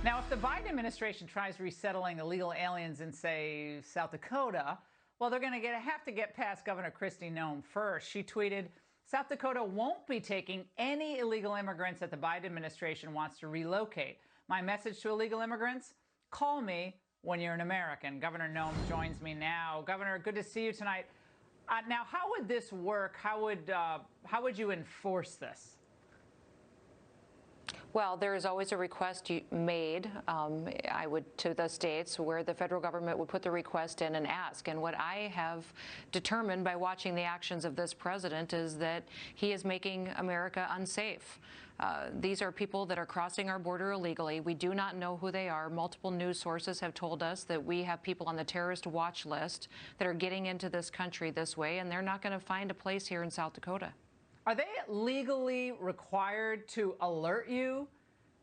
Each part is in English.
Now, if the Biden administration tries resettling illegal aliens in, say, South Dakota, well, they're going to have to get past Governor Kristi Noem first. She tweeted, South Dakota won't be taking any illegal immigrants that the Biden administration wants to relocate. My message to illegal immigrants, call me when you're an American. Governor Noem joins me now. Governor, good to see you tonight. Now, how would this work? How would you enforce this? Well, there is always a request made, to the states where the federal government would put the request in and ask. And what I have determined by watching the actions of this president is that he is making America unsafe. These are people that are crossing our border illegally. We do not know who they are. Multiple news sources have told us that we have people on the terrorist watch list that are getting into this country this way, and they're not going to find a place here in South Dakota. Are they legally required to alert you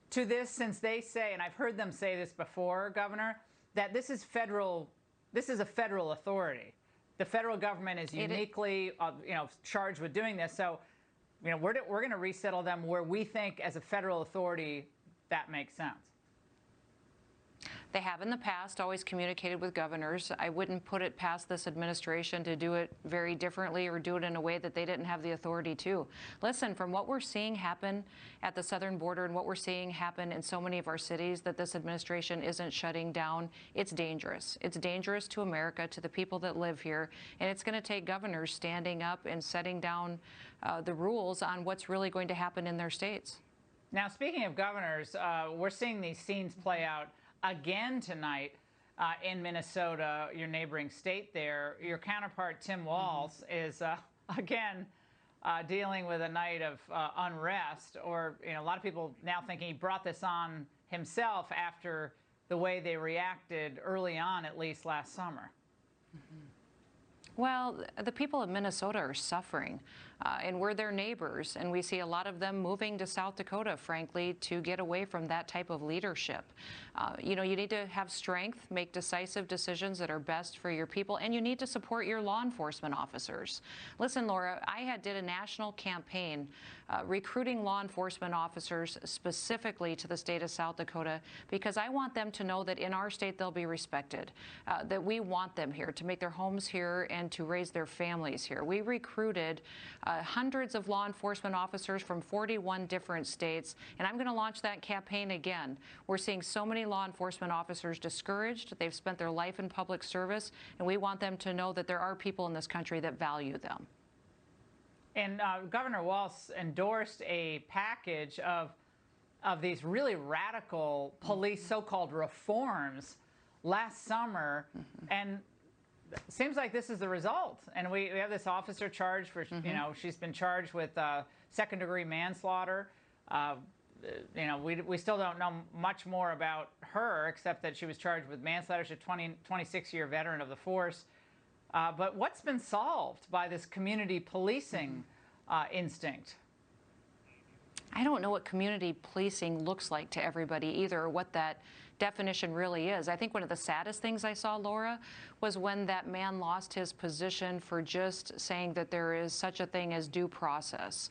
to this, since they say, and I've heard them say this before, Governor, that this is a federal authority. The federal government is uniquely, charged with doing this. So, we're going to resettle them where we think, as a federal authority, that makes sense. They have in the past always communicated with governors. I wouldn't put it past this administration to do it very differently or do it in a way that they didn't have the authority to. Listen, from what we're seeing happen at the southern border and what we're seeing happen in so many of our cities that this administration isn't shutting down, it's dangerous. It's dangerous to America, to the people that live here, and it's going to take governors standing up and setting down the rules on what's really going to happen in their states. Now, speaking of governors, we're seeing these scenes play out again tonight in Minnesota, your neighboring state there. Your counterpart, Tim Walz, is again dealing with a night of unrest, or a lot of people now thinking he brought this on himself after the way they reacted early on, at least last summer. Well, the people of Minnesota are suffering, and we're their neighbors, and we see a lot of them moving to South Dakota, frankly, to get away from that type of leadership. You need to have strength, make decisive decisions that are best for your people, and you need to support your law enforcement officers. Listen, Laura, I did a national campaign recruiting law enforcement officers specifically to the state of South Dakota, because I want them to know that in our state they'll be respected, that we want them here to make their homes here and to raise their families here. We recruited hundreds of law enforcement officers from 41 different states, and I'm going to launch that campaign again. We're seeing so many law enforcement officers discouraged. They've spent their life in public service, and we want them to know that there are people in this country that value them. And Governor Walz endorsed a package of these really radical police so-called reforms last summer, and seems like this is the result. And we have this officer charged for, she's been charged with second-degree manslaughter. We still don't know much more about her, except that she was charged with manslaughter. She's a 26-year veteran of the force. But what's been solved by this community policing instinct? I don't know what community policing looks like to everybody either, or what that definition really is. I think one of the saddest things I saw, Laura, was when that man lost his position for just saying that there is such a thing as due process.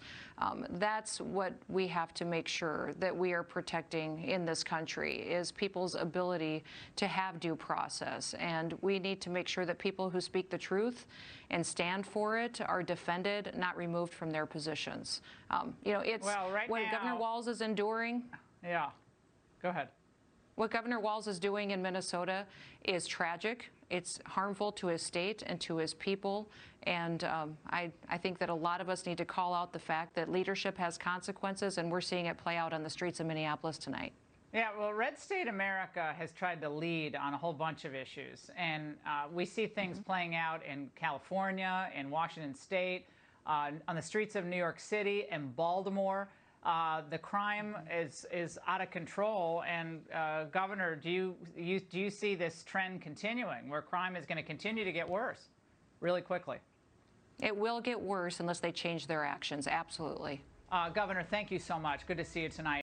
That's what we have to make sure that we are protecting in this country, is people's ability to have due process. And we need to make sure that people who speak the truth and stand for it are defended, not removed from their positions. It's what Governor Walz is enduring. Yeah, go ahead. What Governor Walz is doing in Minnesota is tragic. It's harmful to his state and to his people. And I think that a lot of us need to call out the fact that leadership has consequences, and we're seeing it play out on the streets of Minneapolis tonight. Yeah, well, Red State America has tried to lead on a whole bunch of issues. And we see things playing out in California, in Washington State, on the streets of New York City and Baltimore. The crime is out of control, and Governor, do you see this trend continuing, where crime is going to continue to get worse really quickly? It will get worse unless they change their actions. Absolutely. Governor, thank you so much. Good to see you tonight.